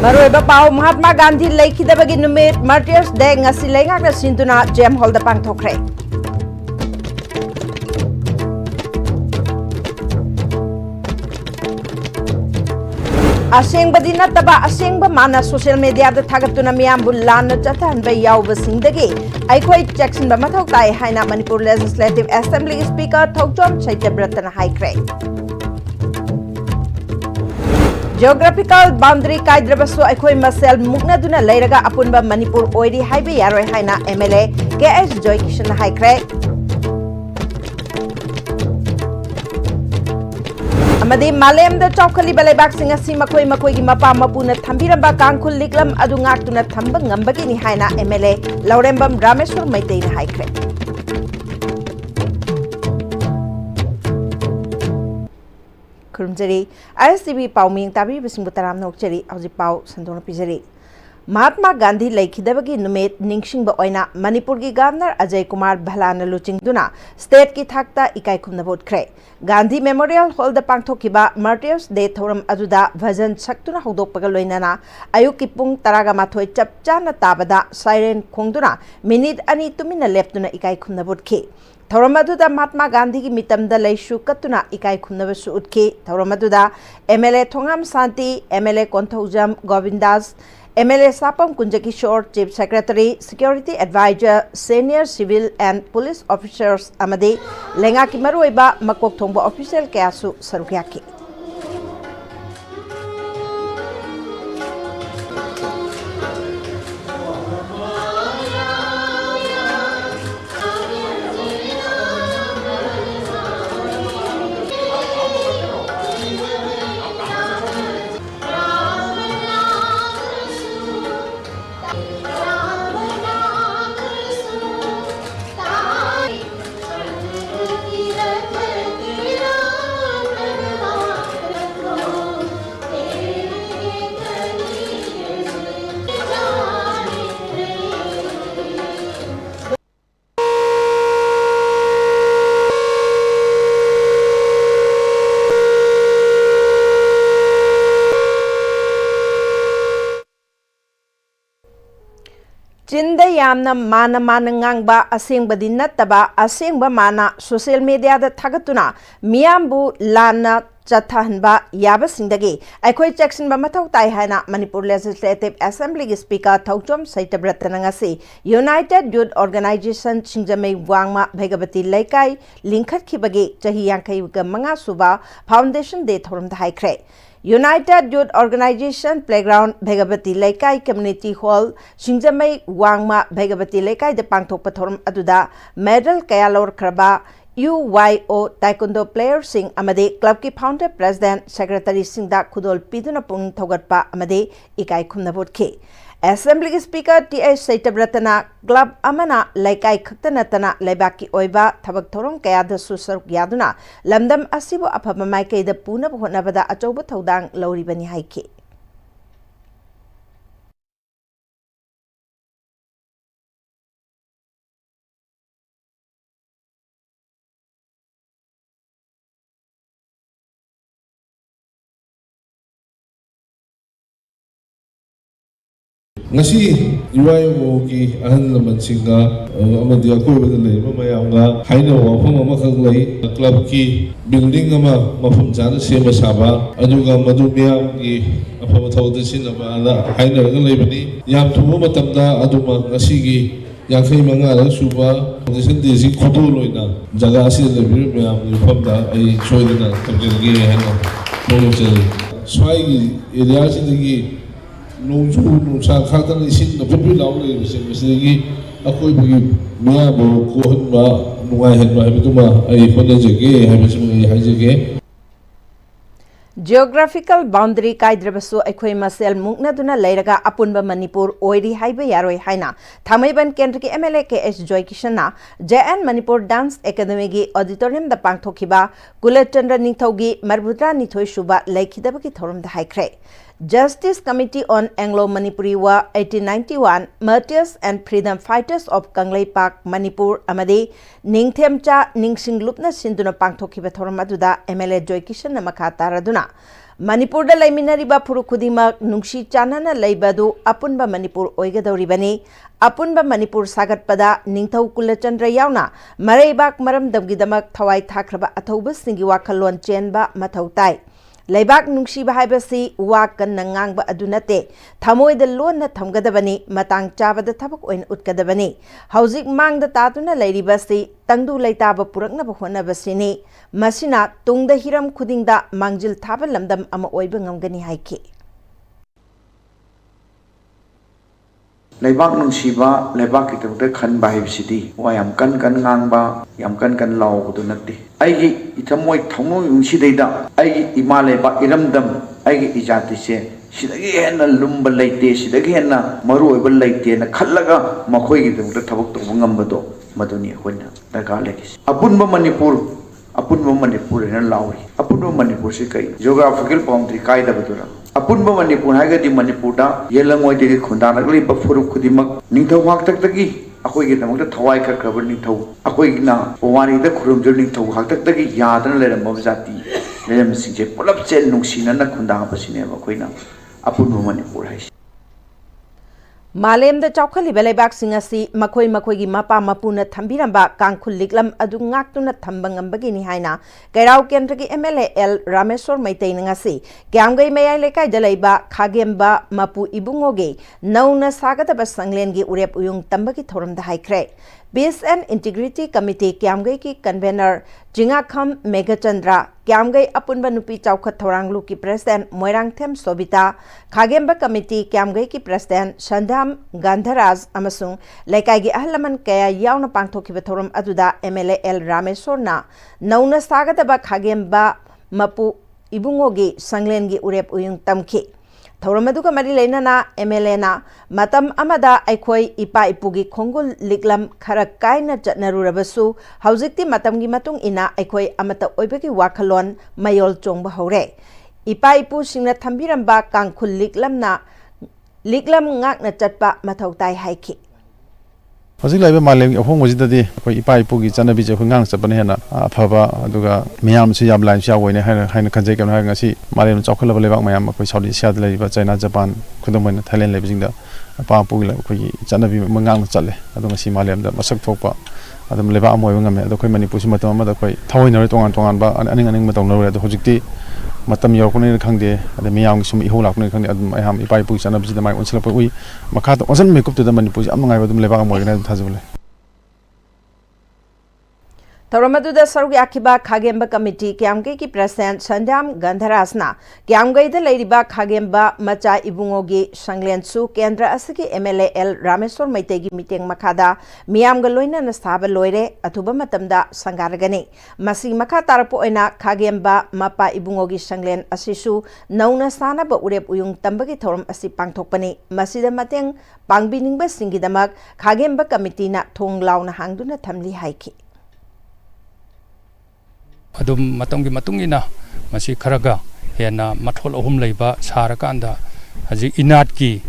Maroiba pau Mahatma Gandhi leikidabagi numit Martyrs Day ngasi leingakna sintuna Gem Hall da pangthokre. Asengba dinataba asengba mana social media da thagatuna miyambu lanna chathanba yawba singdagi aikhoi Jackson ba mathau tai haina Manipur Legislative Assembly Speaker Thokjom Chaityabratan haikre. Geographical boundary kaidrabasu aikhoi masel muknaduna leiraga apunba Manipur oiri haibe yaroi haina MLA KS Joy Kishan haikre. Amadi Malem da Chokali Balebak Singa Simakoi Makoi Mapa Mapuna Tambiramba Kankul Liklam Adungatuna Tamba Ngambagini Haina MLA Laurembam Rameshwar Maitain Haikre. Kurumjari ISTV Pauming Tabi Bismutaram Nokchari Auzi Pau Sandona Pijari. Mahatma Gandhi leikidabagi numit ningsingba oina Manipur gi Governor Ajay Kumar Bhalana luchingduna state ki thakta ikai khumna vote khre. Gandhi Memorial Hall da pangthokiba Martyrs Day thoram ajuda bhajan saktuna hodokpaga loinana ayuki pung taraga mathoi chapchana tabada siren khongduna minute ani tumina leptuna ikai khumna vote khe. Thoramaduda Mahatma Gandhi ki mitamda leishu katuna ikai khumnabasu utke. Thoramaduda MLA Thongam Santi, MLA Konthaujam Govindas, MLA Sapam Kunjakishore, Chief Secretary, Security Advisor, Senior Civil and Police Officers amadi lenga ki maruiba makok thongba official kayasu sarukyaki. Jinda yamna mana nangba asengba dinataba asengba mana social media da thagatuna miyambu lana chathanba yaba singdagi aikhoi Jackson ba mathau tai haina Manipur Legislative Assembly Speaker Thokjom Chaityabratan ngasi United Youth Organization Singjamei wangma bhaigabati laikai lingkhat khibagi chahi yankai ga manga suba Foundation Day thorum da haikre. United Youth Organization Playground Bhaigabati Laikai Community Hall Singjamai Wangma Bhaigabati Laikai de Pangthok Pathorum aduda medal kaya lor kraba UYO Taekwondo Player Sing amade club ki founder President Secretary Singda Khudol Piduna Pung Thogatpa amade ikai khumna vote khe. Assembly Speaker T.S. Chaityabratan Club Amana Laikai Khaktanatana Laibaki Oiba Thabak Thorong Kayada Susaruk Yaduna Lamdam Asibu Apamai Kay the Puna Honavada Achoba Thodang Lauribani Haiki. Ngasi UYO ki ahan laman singa amadi ako ba dalay mamaya nga haina wafang amakang lay club ki building ama mafam jana siya masaba aduga madumiyam ki apamataw din sinama ala haina nga lay bani yam tumo matamda aduma ngasi ki yakay mga alang suba audition desi kutuloy na jaga asila labir mayam yupamda ay choy na tabjilagi haina molo chay sway ki area sinagi nungsu nungsa khatan isin na pipi laulay masigi ako'y bagi miya bo kuhan ba nungay ba habi tuma ay panajage habi sa mga ihajage. Geographical boundary kaidrabasu aikhoi masel muknaduna leiraga apunba Manipur oiri haiba yaroi haina Thamaiban Kendra ki MLA KS Joy Kishan JN Manipur Dance Academy gi auditorium da pangthokiba Kulatchandra Ningthaugi Marbudra Nithoi Suba leikidabagi thorum da haikre. Justice Committee on Anglo-Manipuri wa 1891 Martyrs and Freedom Fighters of Kanglei Park, Manipur amadi Ningthemcha Ningsinglupna Sinduna Pangthokiba thoram aduda MLA Joy Kishan na makha taraduna Manipur da laiminariba puruk khudingmak nungsi chanana leibadu apunba Manipur oigadoribani apunba Manipur sagatpada ningthau kulachandra yauna maraibak maramdamgidamak thawai thakraba athaubasingi wakhalon chenba mathau tai Laibak nungsiba haibasi wakan nangangba adunate thamoida lonna thamgadabani matang chabada thabak oin utkadabani haujik mangda tatuna lairibasi tangdu laitaba puraknaba honabasini masina tungda hiram khudingda mangjil thaba lamdam ama oiba ngamgani haiki Laibak nungsiba laibak kitangda khanba haibsidi wa yam kan ngangba yam kan law dunati aigi ithamoy thamoy nungsideida aigi ima laibak iramdam aigi ijati se sidagi henna lumba leite sidagi henna maru oiba leite na khallaga makhoi kitangda thabak tobu ngambado maduni hoina daga legis apunba manipur na lawi apunba manipur se kai geographical boundary kaida badura apunba manipur hagadi manipur da yelangoy de khunda nagli ba furuk khudimak ningthau hak tak taki akoi gi namang da thawai ka krabar ningthau akoi na wari da khurum jor ningthau hak tak taki yadana leram ba jati leram singje pulap chel nungsina na khunda ba sine ba koina apunba manipur hai Malem da chaukhali belebak singasi makhoi gi mapa mapuna thambiramba kangkhul liklam adu ngaktuna thambangambagi ni haina kairau kendra gi MLA L Rameswar Maitei ngasi kyamgai mayai lekai dalaiba khagemba mapu ibungoge nauna sagata ba sanglen gi urep uyung tambagi thoram da haikre Peace and Integrity Committee Kyamgai ki convener Jingakham Megachandra Kyamgai apunba nupi chaukhat thoranglu ki president Moirangthem Sobita Khagemba Committee Kyamgai ki president Shandam Gandharaj amasung lekai gi ahlaman kaya yauna pangthokhiba thoram aduda MLA L Rameswar na nauna sagata ba Khagemba mapu ibungogi sanglen gi urep uyung tamki Thoramaduka mari leinana MLA na matam amada aikhoi ipa ipugi khongul liklam khara kaina chatnarurabasu haujikti matamgi matung ina aikhoi amata oibagi wakhalon mayol chongba hore ipa ipu singna thambiramba kangkhul liklam ngakna chatpa mathau tai haiki Hojik laiba malem ahong wajidadi koi ipa ipugi chanabi je khungang chapane hena aphaba aduga miyam si yam line sha woine haina khanjai kam ha ngasi malem chokhalaba lebak mayam koi Saudi Asia laiba China Japan khudamai Thailand laiba jingda apa pugi la koi chanabi mangang challe adu ngasi malem da masak thokpa adum leba amoy ngame adu koi Manipur si matam ma da koi thawoinare tongan ba aning matong nare adu hojikti matam yorkone khangde ade miyam sum iho lakne khangde adum ayam ipa ipu chanabi si da mai onsla ui makha to onsan makeup to da Manipur am ngai adum leba amoy gane thajule Thoramaduda Sarugi Akiba Khagemba Committee Kyamgai ki President Shandam Gandharasna Kyamgai da Lairiba Khagemba Macha Ibungogi Sanglensu Kendra Asaki MLA L Rameswar Maitegi meeting Makada Miyamga Loina Nastaba Loire Atuba Matamda Sangaragani Masi Makha Tarapo Oina Khagemba Mapa Ibungogi Sanglen Asisu Nauna Sana ba Urep Uyung Tambagi Thoram Asi Pangthokpani Masida Mateng Pangbiningba Singidamak Khagemba Committee na Thong Launa Hangduna Thamli Haiki Adum matamgi matungina masi kharaga hena mathol ahum leiba sarakanda haji inat ki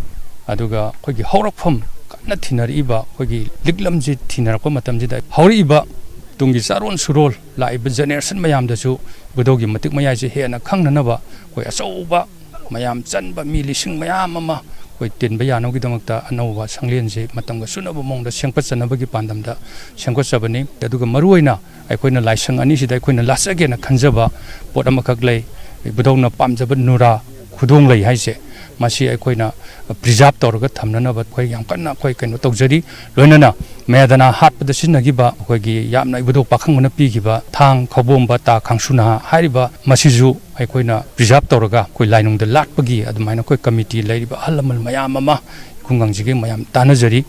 aduga khogi hawrakpham kana thinariba khogi liklamji thinarako matamji da hawriba tungi saron surol laiba generation mayam da su budogi matik mayai je hena khangnanaba khoi asauba mayam chanba mi lising mayam ama khoi tinba yanogi damakta anauba sanglenje matamga sunaba mongda sengpat chanabagi pandamda sengpat sabani aduga maruina aikoina laisang ani sida aikoina lasage na khanjaba pot amakak lei budongna pamjaba nura khudong lei haise masi aikoina preserve torga thamnana ba khoi yam kanna khoi kaino tawjari loinana medana hatpada sinagiba khoigi yamna ibudok pakhangna pigiba thang khobomba ta khangsuna hariba masiju aikoina preserve torga khoi lainungda latpagi adumaina khoi committee leiriba halamal mayam ama khungangjige mayam tanajari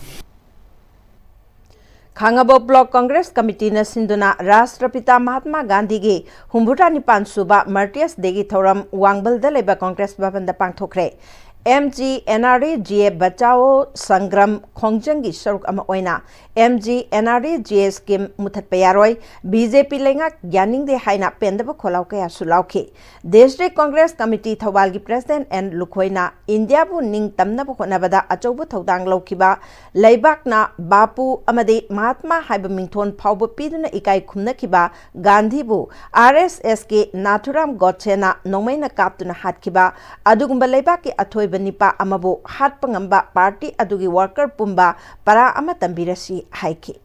Khangabo Block Congress Committee na sinduna Rashtrapita Mahatma Gandhi gi Humbuta Nipan Suba Martyrs Degi Thoram Wangbal da leba Congress Bhavan da pangthokre MGNREGA Bachao Sangram Khongjangi Saruk ama oina MGNREGA scheme muthat payaroi BJP lenga yaning de haina pendaba kholau kaya sulauke District Congress Committee Thawal gi President and Lukhoina India bu ning tamna bu khonabada achobu thodang laukiba leibakna Bapu amade Mahatma haiba mingthon phawbu piduna ikai khumna kiba Gandhi bu RSS ke Nathuram Godse Nomaina Kaptuna Hatkiba, Adugumba Lebaki Atoy Benipa Amabo, Hatpangamba Party Adugi Worker Pumba, Para Amatambirasi Haiki.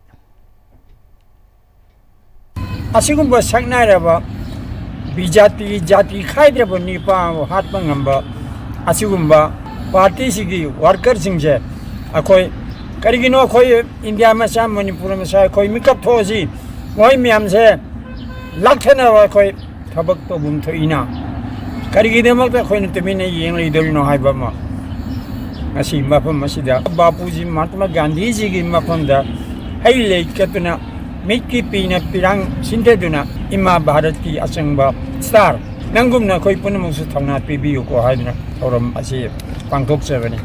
Asigumba Sagnaraba, Bijati, Jati, Hyderabad Nipa, Hatpangamba, Asigumba, Party Sigi, Worker Singje, Akoi, Karigino Koi, India Masam, Manipur Masai, Koi Mikap Tozi, Moi Miamse, Lakana Koi. Tabak to bum to ina karigi demak ta khoin to mine yeng leader no haiba ma asi mapam masida bapuji Mahatma Gandhi ji gi mapam da hai le katuna mikki pina pirang sinteduna ima bharat ki asangba star nangum na khoi punam su thangna pibiu ko haidna thoram asi pangthok sebani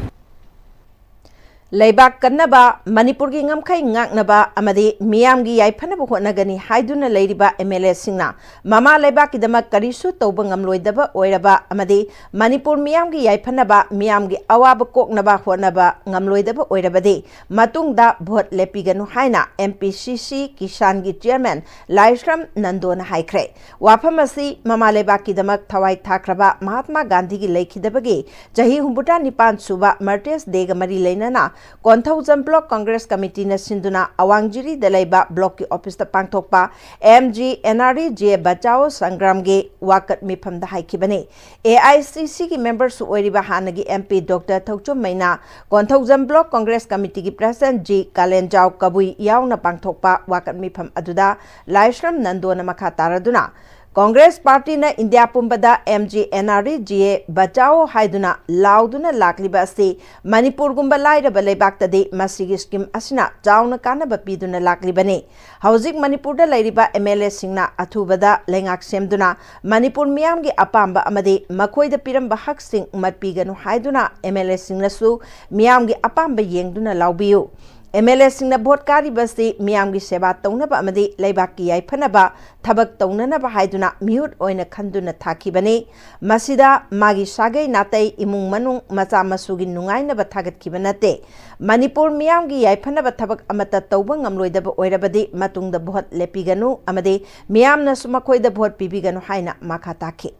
Leibak Kanaba, Manipur gi ngamkhai ngaknaba amadi miyam gi yaiphanaba hotnagani haiduna leiriba MLA singna mama leibak kidamak karisu tawba ngamloidaba oiraba amadi Manipur miyam gi yaiphanaba miyam gi awaba koknaba hotnaba ngamloidaba oirabade matungda vote lepiganu haina MPCC Kisan gi chairman Laishram Nandona haikre waphamasi mama leibak kidamak thawai thakraba Mahatma Gandhi gi leikhidabagi jahi humbuta nipan suba Martyrs Day ga mari leinana Konthaujam Block Congress Committee na sinduna Awangjiri Dalaiba Block ki office ta pangthokpa MGNREGA Bachao Sangram ge wakat mifam da haikibane AICC ki members su oiriba hanagi MP Dr. Thokchom Maina Konthaujam Block Congress Committee ki President G Kalenjau Kabui yauna pangthokpa wakat mifam aduda Laishram Nandona makha taraduna Congress Party na India Pumbada MGNREGA Bachao Haiduna Lauduna Lakliba se Manipur Gumba Laira Balebakta de Masigi scheme Asina Jauna Kana Bapiduna Laklibane Housing Manipur da Lairiba MLA Singna Atubada Lengak Semduna Manipur Miamgi Apamba Amade Makoi the Piram Bahak Sing Matpiganu Haiduna MLA Singnasu Miamgi Apamba Yengduna Laubiu MLA Singna Botkari Basti Miamgi Seba Taunaba Amadi Laibaki Yaipanaba Tabak Taunanaba Haiduna Mute Oina Kanduna Takibane Masida Magi Sage Nate Imung Manung Mata Masugi Nungaina Batagat Kibanate Manipur Miamgi Yaipanaba Tabak Amata Taubang Amloidaba Oirabadi Matung the Bot Lepiganu Amade Miamna Sumakoi the Bot Pibiganu Haina Makataki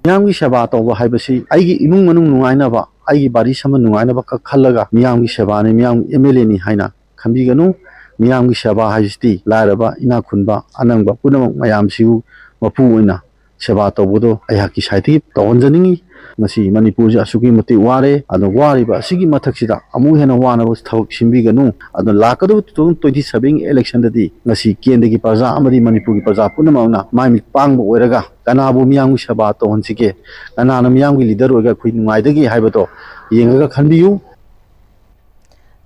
Miamgi Seba Toba Haibasi, Igi Imung Manung Nungainaba. Aigi bari sama nungaina baka khallaga miyamgi seba ne miyam MLA ni haina khambiganu miyamgi seba haisti lairaba ina khunba anangba punam mayam siu mapu oina seba tobodo ayaki saiti tonjaningi masi Manipur ja sugi mati ware ado wari ba sigi mathaksida amu hena wana bos thawk simbiganu ado lakadu 2027 election dadi ngasi kendegi praja amari Manipur gi praja punamna mai pangbo oiraga kanabu miyamgi seba to honsike kanana miyamgi leader oiga khui nungaidagi haibado yengaga khanbiyu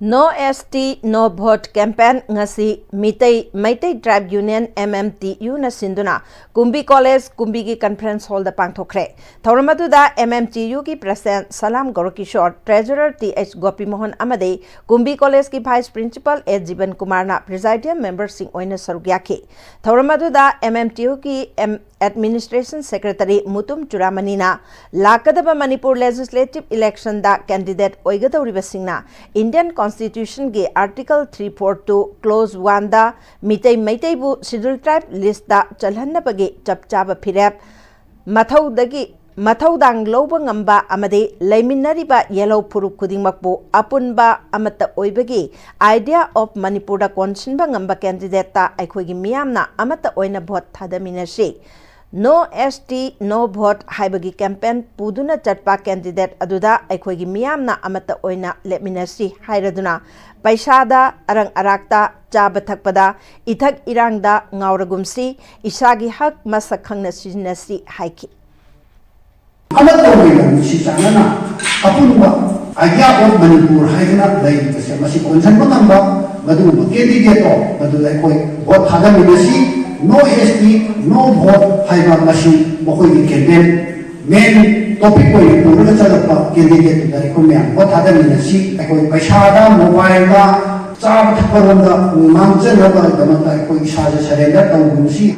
No ST No Vote campaign ngasi Maitai Tribe Union MMTU na sinduna Kumbi College Kumbi ki conference hall da pangthokre Thauramadu da MMTU ki president Salam Gorokishore treasurer TH Gopi Mohan amade Kumbi College ki vice principal H Jiban Kumar na presidium member sing oina sarugyake Thauramadu da MMTU ki Administration Secretary Mutum Churamani Lakadaba Manipur Legislative Election da candidate Oigadoriba Singna Indian Constitution ge Article 342 Clause 1 da Mitai bu Scheduled Tribe List da Chalhanabage Chapchaba Pirep Mathaudang Loba Ngamba Amade Laiminariba Yellow Puruk Kudingmakbu Apunba Amata Oibagi Idea of Manipur da Konshinba Ngamba candidate ta Aikogi Miamna Amata Oina Bot Tadaminashi No ST No Vote Haibagi campaign Puduna Chatpa candidate Aduda Aikogi Miamna Amata Oina Lepminasi Hairaduna Paisada Arang Arakta Jabathakpada Ithak Irangda Ngauragumsi Isagi Hak Masakhangna Sinasi Haiki Amata Oina Sitana Apunba Idea of Manipur Haidana Lai Masi Konsan Mangamba Madu candidate Madu Aikoi Vote Hadaminasi No ST, no vote, Haiba Mashi, Mokoi campaign, men topic ko yung puro na sa candidate na ko may ang wata na si ako pasyada mobile na sa pagkaroon na mangsa na ba daman ko isa sa surrender tawag si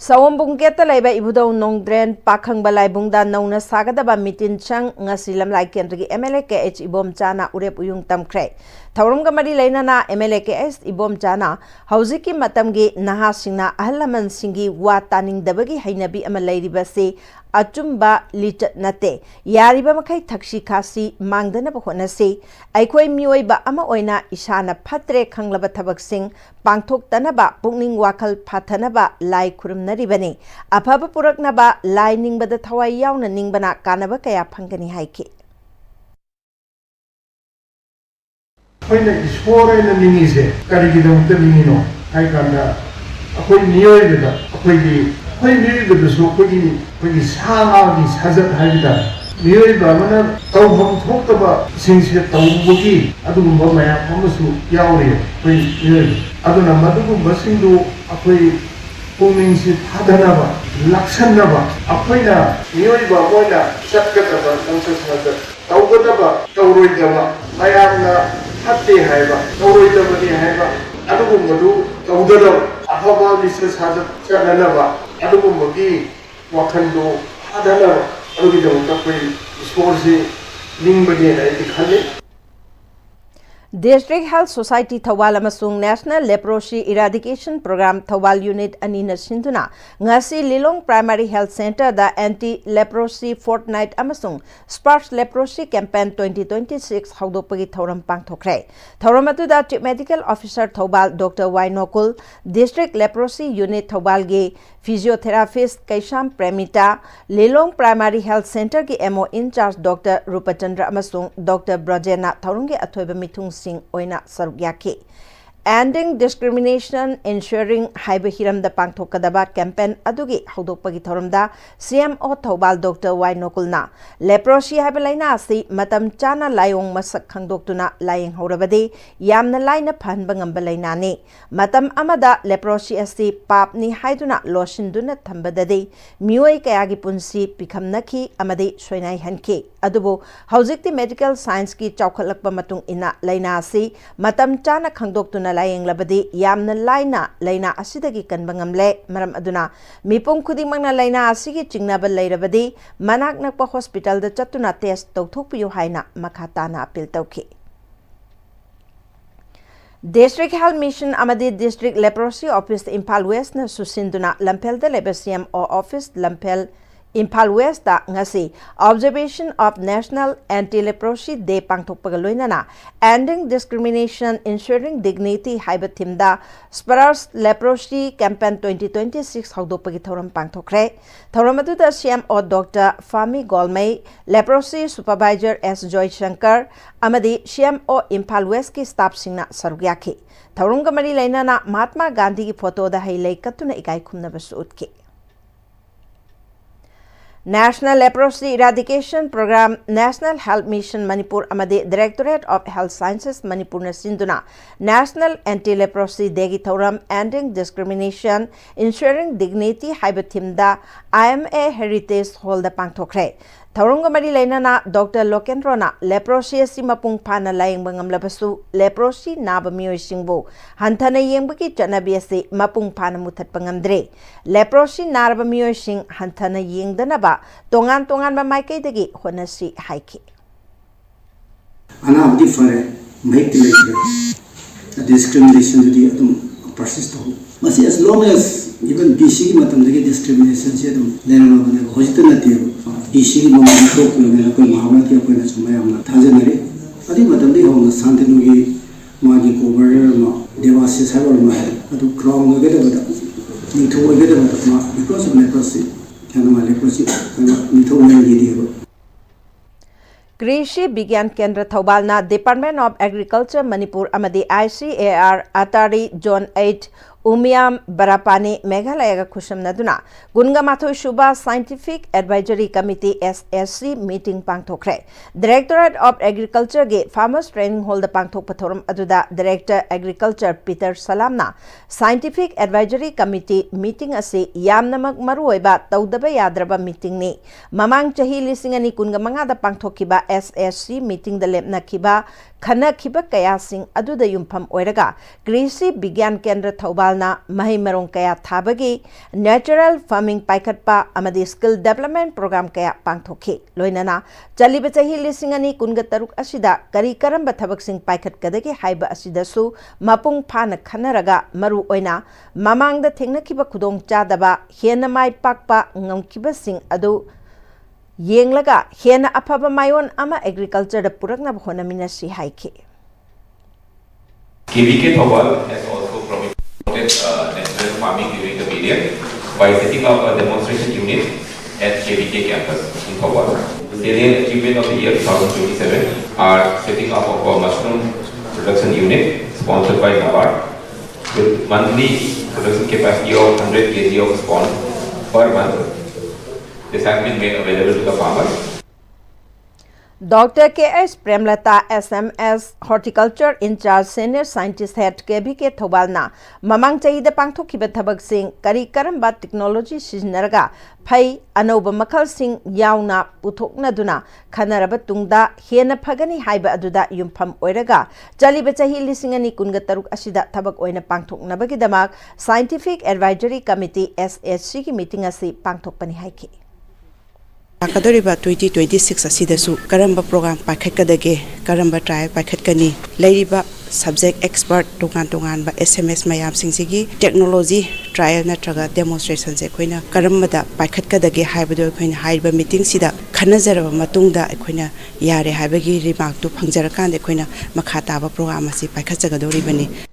Sawambung keta laiba ibudaw nongdren pakhang balai bungda nauna sagadaba mitin chang ngasilam lai kendri MLA KH ibom chana urep uyung tamkre thaurum gamari laina na MLA KH ibom chana hauziki matamgi naha singna ahlaman singi wa taning dabagi hainabi ama lairiba se achumba lichat nate yariba makai thakshi khasi mangdana bahona se aikoi mioi ba ama oina isana phatre khanglaba thabak sing pangthok tanaba pungning wakal phathanaba lai khurumnaribani afaba puraknaba lai ningbada thawai yauna ningbana kanaba kaya phangani haike akhoi ishwara na ningise karigidamta ningino haikanda akhoi miyoibada akhoi miyoibada so akhoi sangagi sajat haibida miyoiba amana tawbam thokaba singse tawbugi adugumba mayam amasu yauri akhoi miyoiba aduna madugumba singdu akhoi pungningsi phadanaba laksanaba akhoina miyoiba moina chatkadaba sangsasada tawgadaba tawroidaba mayamna hatte haiba tawroidabani haiba adugumadu tawdadaba afaba lisa sajat chananaba adugumagi wakhandu phadanaba adugidamta koi isporsi ningbani na ikhalle District Health Society Thawal amasung National Leprosy Eradication Program Thawal Unit Anina Sinduna ngasi Lilong Primary Health Center the Anti-Leprosy Fortnight amasung Sparks Leprosy Campaign 2026 haudopagi thoram pangthokre thoram atuda Chief Medical Officer Thawal Dr. Wainokul District Leprosy Unit Thawal ge Physiotherapist Kaisham Premita Lilong Primary Health Center ki MO in charge Dr. Rupachandra amasung Dr. Brajena thorunge athoiba mithung Singh oina sarugyake Ending Discrimination Ensuring Haiba Hiramda Pangthokadaba campaign adugi haudokpagi thoramda CMO Thawal Dr. Wainokulna leprosy haiba laina asi matam chana layong masak khangdoktuna layeng horabadi yamna laina phanba ngamba laina ni matam amada leprosy asi papni haiduna loshinduna thambadadi mioi kayagi punsi pikhamnaki amadi soinai hanki adubu haujikti medical science ki chawkhalakpa matung ina laina asi matam chana khangdoktuna layeng labadi yamna laina asidagi kanba ngamle maram aduna mipum khudimangna laina asigi chingnaba lairabadi manak nakpa hospital da chatuna test tawthokpiyo haina makhatana appeal tawki District Health Mission amadi District Leprosy Office Impal West na susinduna Lampel da Lebesiam o Office Lampel Impal West da ngasi Observation of National Anti-Leprosy Day pangthokpagaloinana Ending Discrimination Ensuring Dignity haiba thimda Spurs Leprosy Campaign 2026 haudopagi thoram pangthokre thoram atuda CMO Dr. Fami Golmai Leprosy Supervisor S Joy Shankar amadi CMO Impal West ki staff singna sarugyaki thoram gamari lainana Mahatma Gandhi ki photo da hailai katuna ikai khumna basu utki National Leprosy Eradication Program National Health Mission Manipur amadi Directorate of Health Sciences Manipur na sinduna National Anti-Leprosy Degi Thoram Ending Discrimination Ensuring Dignity haiba thimda IMA Heritage Hall da pangthokre Thaurunga mari lainana Dr. Lokendrona leprosy asi mapung phana layeng bangamlabasu leprosy naba mioi singbu hanthana yengbaki chanabi asi mapung phana muthat pangamdre leprosy naraba mioi sing hanthana yengdanaba tongan ba maikai dagi honasi haiki ana abdi fare make the discrimination di atum persist ho masi as long as even BC matam dagi discrimination se dum lena bane hojitna tiyo BC no to ko mena ko mahabati ko na sumaya na thajanare adi matam di ho santinu gi magi ko ber ma devasi sabar ma adu crown ge de bada ni to ge de bada ma because of leprosy kana ma leprosy ni to ne gi di Krishi Bigyan Kendra Thaubalna Department of Agriculture Manipur amadi ICAR Atari Zone 8 Umiam Barapani Meghalaya Kushamnaduna, Gunga Shuba Scientific Advisory Committee SSC meeting Pangtokre. Directorate of Agriculture Ge Farmers Training Hall the Pangtok Patorum Aduda, Director Agriculture Peter Salamna, Scientific Advisory Committee meeting Asi Yamnamak Marueba Taudaba Yadraba meeting ni. Mamang Chahi Lisingani Kungamanga the Pangtokiba SSC meeting the Lepna Kiba, Kana Kiba Kayasing Aduda Yumpam Oeraga, Greasy began Kendra Taubalna, Mahimarong Kaya Tabagi, Natural Farming Paikatpa, Amadi Skill Development Program Kaya Pangtoki, Loinana, Jalibatahi Lisingani Kungataruk Asida, Kari Karamba Tabaksing Paikat Kadaki, Haiba Asidasu, Mapung Pana Kanaraga, Maru Oina, Mamang the Tingnakiba Kudong Chadaba, Hienamai Pakpa, Ngam Sing Adu. Yenglaga, Hiena Apaba Mayon Ama Agriculture the Purakna Honamina Si Haike. KVK Thawal has also promoted natural farming during the period by setting up a demonstration unit at KVK campus in Thawal. The salient achievement of the year 2027 are setting up of a mushroom production unit sponsored by NABARD with monthly production capacity of 100 kg of spawn per month. This has been made available to the farmers. Dr. K.S. Premlata SMS Horticulture in charge Senior Scientist Head KBK Thobalna Mamang Chahi the Pangthokiba Thabak Singh Kari Karamba Technology Siznaraga Phai Anoba Makal Singh Yauna Puthokna Duna Khanaraba Tungda Hena Phagani Haiba Aduda Yumpam Oiraga Jaliba Chahi Lisingani Kungataruk Asida Thabak Oina Pangthoknabagi Damak Scientific Advisory Committee SSC ki meeting asi Pangthokpani Haiki. Kadoriba 2026 asidasu karamba program paikhatkadage karamba trial paikhatkani leiriba subject expert tongan ba SMS mayam singsigi technology trial natraga demonstration se koina karambada paikhatkadage haibado koina haiba meeting sida khanazaraba matungda koina yare haibagi remark tu phangjarakande koina makhata ba program asi paikhatjagadoribani.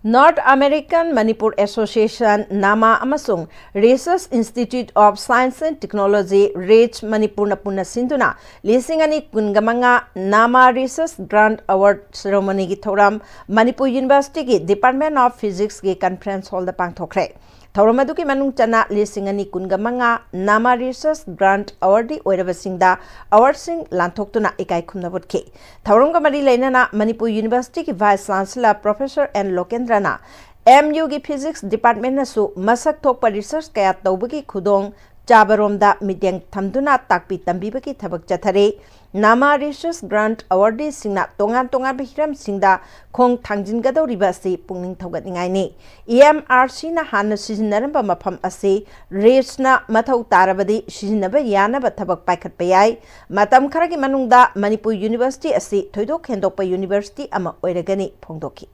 North American Manipur Association Nama Amasung Research Institute of Science and Technology REACH Manipur Napuna Sinduna Lisingani Kungamanga Nama Research Grant Award Ceremony gi Thoram Manipur University gi Department of Physics gi Conference Hall the Pangthokre. Thauramadu ki manung chana Lisingani Kungamanga Nama Research Grant Award di Oirabasingda Award sing Lantoktuna Ikai Kumnabutki. Thauramga Mari Lainana Manipur University ki Vice Chancellor Professor N. Lokendrana MU ki Physics Department nasu masak thokpa research kaya tawbagi khudong Chabaromda Midyang Thamduna Takpi Tambibaki Thabak Chathare Nama Research Grant Awardee Singna Tongan Bihiram Singda Khong Thangjin Gadoriba si Pungning Thogatningai ni EMRC na Hana Sizinaramba Mafam Ase REACH na Mathau Tarabadi Sizinaba Yanaba Thabak Paikhatpa Yai Matam Kharagi Manungda Manipur University Ase Thoidok Hendokpa University ama Oiragani Phongdoki.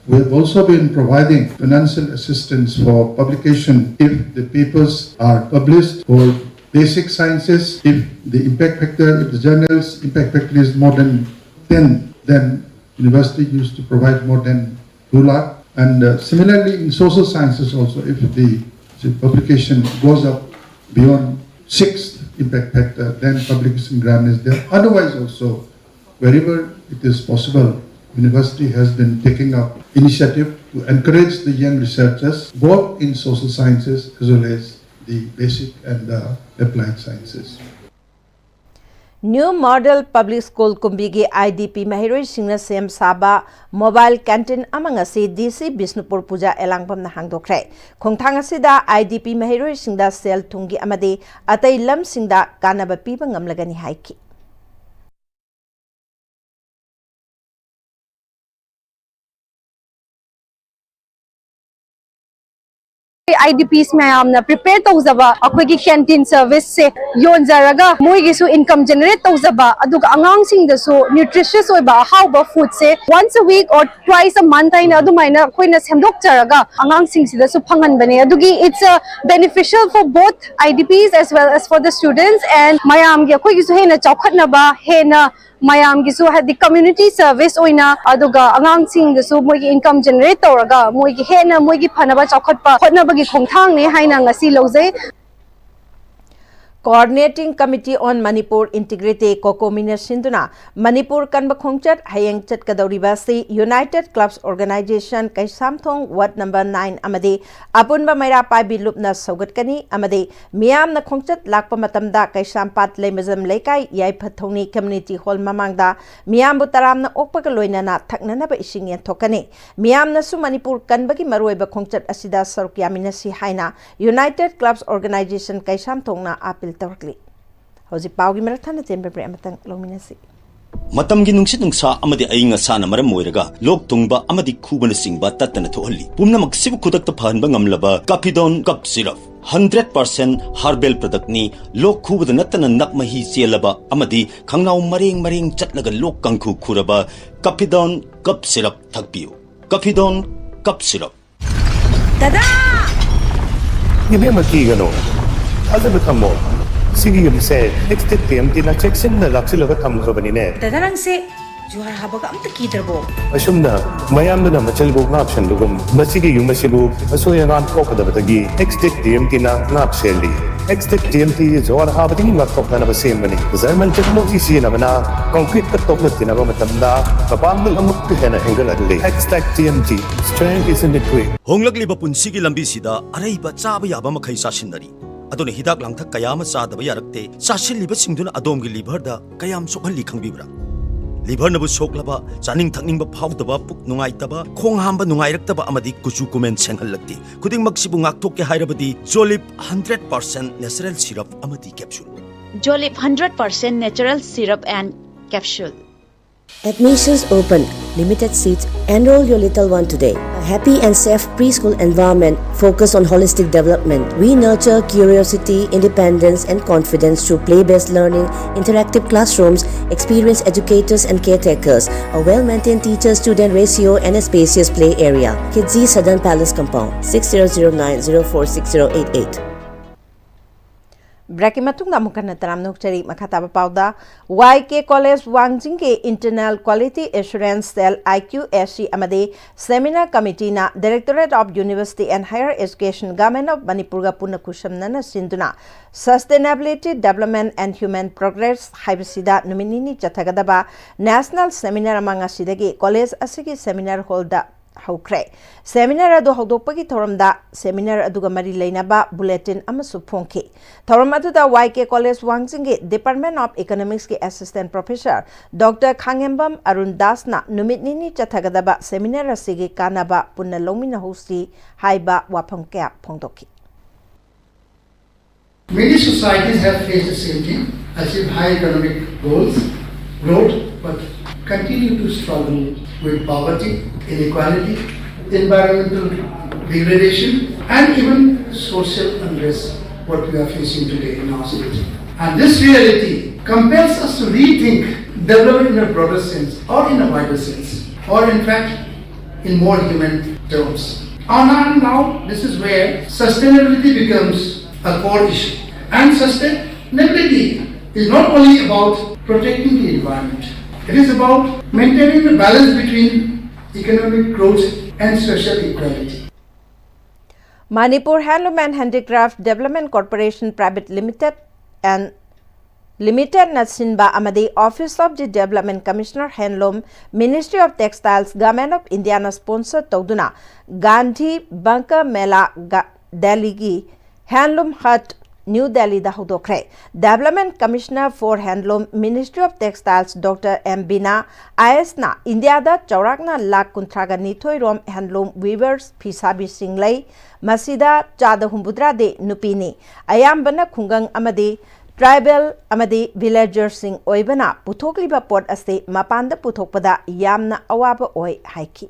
We have also been providing financial assistance for publication if the papers are published for basic sciences. If the impact factor, if the journal's impact factor is more than 10, then university used to provide more than 2 lakh. And similarly in social sciences also, if the publication goes up beyond 6 impact factor, then publication grant is there. Otherwise also, wherever it is possible, university has been taking up initiative to encourage the young researchers both in social sciences as well as the basic and applied sciences. New Model Public School Kumbigi IDP Mahiroi Singna Sem Saba Mobile Canteen Amangasi DC Bisnupur Puja Elangpam na hangdokre. Khongthang asida IDP Mahiroi Singda Sel Tungi Amade Atai Lam Singda Kanaba Piba Ngamlagani Haiki. IDPs mayamna prepare tawzaba akhoi canteen service se yonjaraga moigi su income generate tawzaba aduga angang sing da su nutritious oiba hauba food se once a week or twice a month aina adumaina khoina semdok jaraga angang sing sida su phangan bane adugi it's beneficial for both IDPs as well as for the students and mayam gi akhoi gi su hena chawkhatna ba hena mayam gi su the community service oina aduga angang sing da su moigi income generate tawraga moigi hena moigi phanaba chawkhatpa khotna gi khongthang ne haina ngasi lojai. Coordinating Committee on Manipur Integrity Kokomina Sinduna Manipur Kanba Khongchat Hayang Chatkadauriba Si United Clubs Organization Kaisamthong Ward number 9 Amade Apunba Maira Paibi Lupna Sogatkani Amade Miam na Khongchat Lakpa Matamda Kaisampat Lemazam Lekai Yai Pathoni Community Hall Mamangda Miam Butaram na Okpakaloina na Taknanaba Ishing Tokani Miam na Su Manipur Kanbaki Marueba Khongchat Asida Sarukyamina Si Haina United Clubs Organization Kaisamthong na Apil Torkli. Hoji Paugi Marathana Temper Amatang Lominasi. Matam ginungsit nung sa amadi ay nga sana maramoiraga lok tungba amadi kuba na singba tatana tohali pumna magsibu kudak tapahan ba ngamlaba kapidon kap siraf 100% herbal product ni lok kuba na natanan nakmahi siyalaba amadi kangnaw maring chatlaga lok kangku kuraba kapidon kap sirap tagpiyo kapidon kap sirap Tada! Hindi magkigano alam mo Sige yung se, next time tinacheksin na laksilaga tamgrabani ne. Tadarang se, juhar habaga am takidrabo. Asum na, mayam na machalbog na option lugum. Masige yung masibu, asoyan ang kokadabatagi. Next time tinacheli. Next time juhar habati ngakok na nabasim mani. Zaman technology siya naman na concrete katok na tinaba matamda. Kapamul ang magpihana hinggal adli. #TMT, strength is in the way. Honglagli ba pun sige lambi sida aray ba tsaba yaba makai sasinari. Adon hidak lang thak kayam sa daba yarakte sasil liba singduna adom gi liver da kayam sokhal likhang bibra liver na bu soklaba chaning thakning ba phau daba puk nungai taba khong hamba nungai rak taba amadi kuchu comment senghal lakti kuding magsibu ngak thok ke hairabadi Jolip 100% natural syrup amadi capsule Jolip 100% natural syrup and capsule. Admissions open. Limited seats. Enroll your little one today. A happy and safe preschool environment focused on holistic development. We nurture curiosity, independence, and confidence through play-based learning, interactive classrooms, experienced educators and caretakers, a well-maintained teacher-student ratio, and a spacious play area. Kidzi Southern Palace Compound, 6009046088. Breaking matung na mukha na taram nukchari makataba pauda YK College Wangjing ke Internal Quality Assurance Cell IQSC amade Seminar Committee na Directorate of University and Higher Education Government of Manipur ga puna kushamna na sinduna Sustainability Development and Human Progress haibsida nominini chathagadaba National Seminar amanga sidagi college asigi seminar hall da Haukre. Seminar adu haudokpagi thoramda seminar aduga mari leinaba bulletin amasu phongki. Thoram aduda YK College Wangjing ge Department of Economics ke Assistant Professor Dr. Khangembam Arun Das na numitnini chathagadaba seminar asigi kanaba punna longmina hosti haiba wapam kya phongdoki. Many societies have faced the same thing, achieve high economic goals, growth, but continue to struggle with poverty, inequality, environmental degradation, and even social unrest, what we are facing today in our city. And this reality compels us to rethink development in a broader sense, or in a wider sense, or in fact, in more human terms. And now, this is where sustainability becomes a core issue. And sustainability is not only about protecting the environment. It is about maintaining the balance between economic growth and social equality. Manipur Handloom and Handicraft Development Corporation Private Limited and Limited Nasinba Amadi Office of the Development Commissioner Handloom Ministry of Textiles Government of India na sponsor Toduna Gandhi Bunker Mela Delhi gi Handloom Hut New Delhi da Hudokre. Development Commissioner for Handloom Ministry of Textiles Dr. M. Bina IS na India da Chaurakna Lak Kuntraga Nithoi Rom Handloom Weavers Pisabi Singlai Masida Chada Humbudra de Nupini Ayambana Kungang Amadi Tribal Amadi Villagers Sing Oibana Puthokliba Port Ase Mapanda Puthokpada Yamna Awaba Oi Haiki.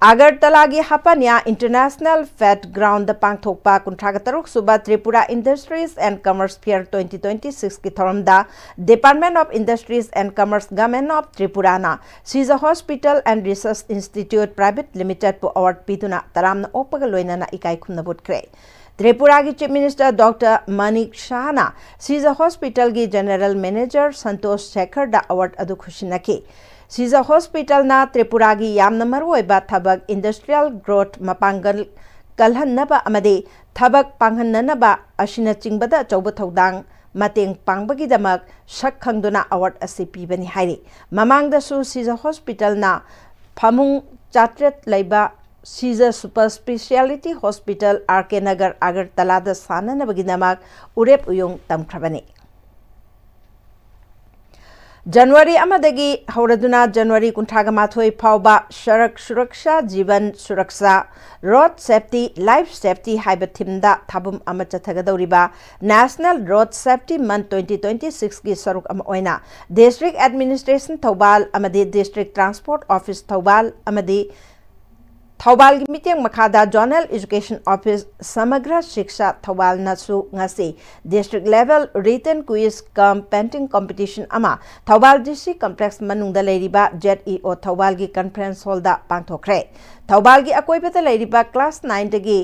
Agartala Hapanya International Fed Ground the Pangthokpa Kuntragataruk Suba Tripura Industries and Commerce Fair 2026 ki thoramda Department of Industries and Commerce Government of Tripurana Caesar Hospital and Research Institute Private Limited po award pituna taramna opagaloina na ikai khumna butkre. Tripura ki Chief Minister Dr. Manik Shahana Caesar Hospital ki General Manager Santosh Shekhar da award adu khushinaki. Caesar Hospital na Tripura gi yamna maruoiba thabak industrial growth mapangal कलहन्नबा अमदे थबक पांगहन्ननबा असिना चिंगबदा अचौबा थौदांग mateng pangbagidamak sak khangduna award ase pibani hairi mamangdasu Caesar Hospital na phamung chatret laiba Caesar Super Speciality Hospital RK Nagar Agartala da sananabagidamak urep uyung tamkhrabani January amadagi hauraduna January kuntraga mathoi phauba sharak suraksha jivan suraksha road safety life safety haiba thimda thabum ama chathagadoriba National Road Safety Month 2026 gi saruk ama oina District Administration Thobal amadi District Transport Office Thobal amadi Thobal gi meeting makhada Zonal Education Office Samagra Shiksha Thobal nasu ngasi district level written quiz cum painting competition ama Thobal DC complex manungda leiriba ZEO Thobal gi conference hall da pangthokre Thobal gi akoibata leiriba class 9 dagi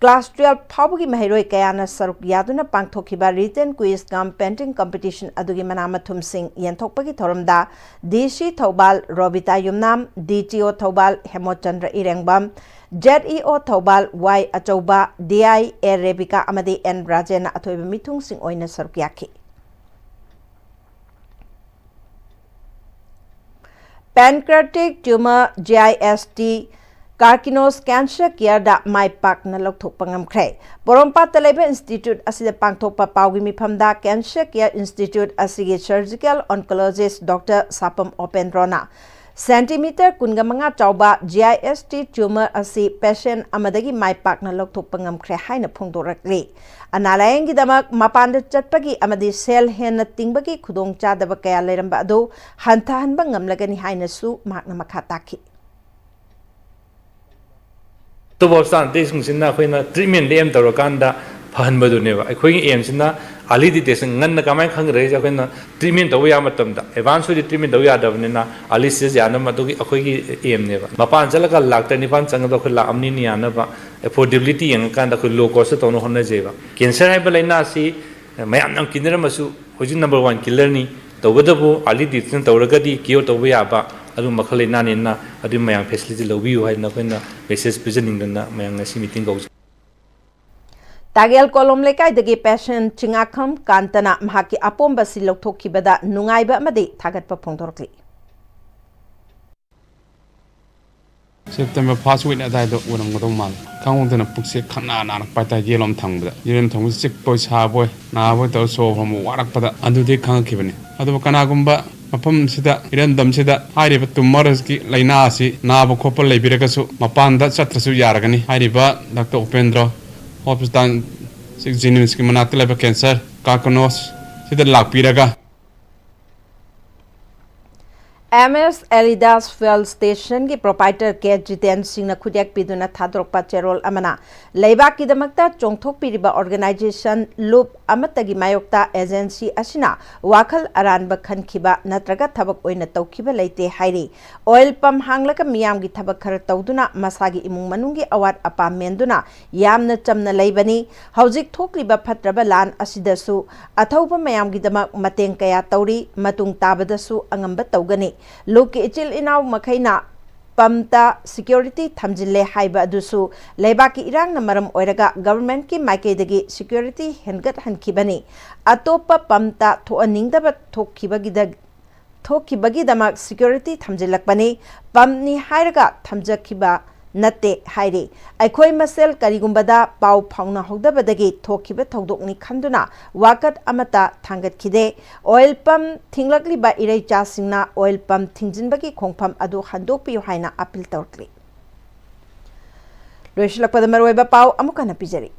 class 12 phawgi mahiroi kayana saruk yaduna pangthokiba written quiz cum painting competition adugi manama thumsing yenthokpagi thoramda DC Thobal Robita Yumnam DTO Thobal Hemochandra Irengbam ZEO Thobal Y Achauba DI A Rebika amadi N Rajena athoiba mithung sing oina saruk yakhi Pancreatic tumor GIST Carcinos Cancer Care da Mai Pak na Lokthok Pangamkre Borompa Taleba Institute asida pangthokpa pawgi mifamda Cancer Care Institute asigi Surgical Oncologist Dr. Sapam Opendrona Centimeter kungamanga chauba GIST tumor asi patient amadagi Mai Pak na Lokthok Pangamkre haina phongdorakli Analayang gidamak mapanda chatpagi amadi cell hen tingbagi khudong chadaba kaya leramba adu hantahanba ngamlagani haina su makna makhataki तो बॉस्तान देश मुझिना कोई ना treatment लेम तो रकांडा फहन बदुने बा कोई M सिना आली दी देश ngन कमाई खंग रहे जा कोई ना ट्रीटमेंट तो या मतम दा एडवांस हुई ट्रीटमेंट तो या दबने ना आली से जाना मतों की कोई की एम ने बा मपान चला का लाख तक निपान संग तो कोई ला अमनी नहीं आना बा अफोर्डेबिलिटी यंग कांडा कोई लो कॉस्ट तो उन्होंने जेबा कैंसर है बले ना सी मैं अपना किन्नर मसु हुई नंबर 1 किलर नी तो वदबो आली दी तो रगदी कियो तो वो याबा अदु मखले नानेना अदु मयां फैसिलिटी लबियो हाइना कोइना मेसेज पिजनिंगना मयां ngasi मीटिंग गौ Tagel kolom lekai dagi passion chingakham kantana mahaki apomba si lokthokibada nungaiba amadi thagatpa phongdorkli September first week adai do unam godom mal kangong pukse khana nanak patai gelom thangbada yelem thong sik boy sa boy na boy to so hom warak pada andu de khangakibani adu kana gumba mapam sida irandam sida hairiba tumors ki laina asi naba khopal leibiragasu mapanda chatrasu yaragani hairiba Dr. Upendra hospital 6 genes ki manakta leba cancer carcinos sida lakpiraga MS Elidas Fuel Station ki proprietor ke Jiten Singh na khudyak piduna thadrokpa cherol amana leibak ki damakta chongthok piriba organization loop amatagi mayokta agency asina wakhal aranba khankhiba natraga thabak oina tawkhiba leite hairi oil pump hanglaka miyam gi thabak khar tawduna masagi imung manungi awat apa menduna yamna chamna leibani hojik thokliba phatraba lan asidasu athauba mayam gi damak mateng kaya tawri matung tabadasu angamba tawgani Loki ichil inaw makaina pamta security thamjille haiba adusu leibaki irang na maram oiraga government ki maikaidagi security hengat hankibani atopa pamta thoaningdaba thokkibagi damak security thamjilakbani pamni hairaga thamjakhiba nate hairi aikhoi masel karigumbada pau phauna hogdabadagi thokhiba thodokni khanduna wakat amata thangat khide oil pump thinglakli ba irei cha singna oil pump thingjinbagi khongpham adu handokpi haina appeal tawkli loislakpada marwaiba pau amukana pijari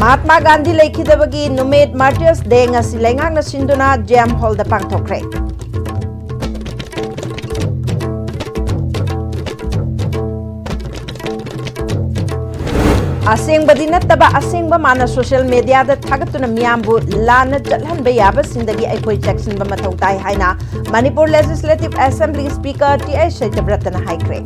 Mahatma Gandhi leikhidabagi Commemorating Martyrs Day ngasi lengak na sinduna jam hall da pangthokre Asing badi nattaba asing ba mana social media da thagatuna miyambu lana chalhanba yaba sindagi aikoi jackson ba mathau tai haina Manipur Legislative Assembly Speaker T.I. Shaitabratana haikre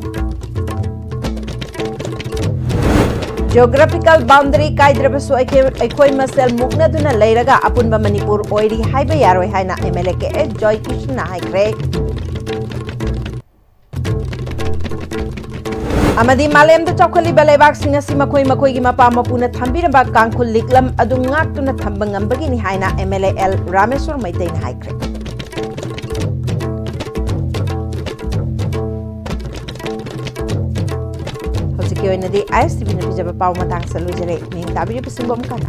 Geographical boundary kaidrabasu aikoi masel muknaduna leiraga apunba Manipur oiri haiba yaroi haina MLA ke Joy Krishna haikre amadi malemda chaukhaliba leibak singa si makhoi makhoi gi mapa mapuna thambiraba kangkhul liklam adu ngaktuna thambangam bagini haina MLA L Rameswar Maitai na haikre hojiki oinadi ISTV na bijaba paw matang salujare ning tabiri pasimbom kana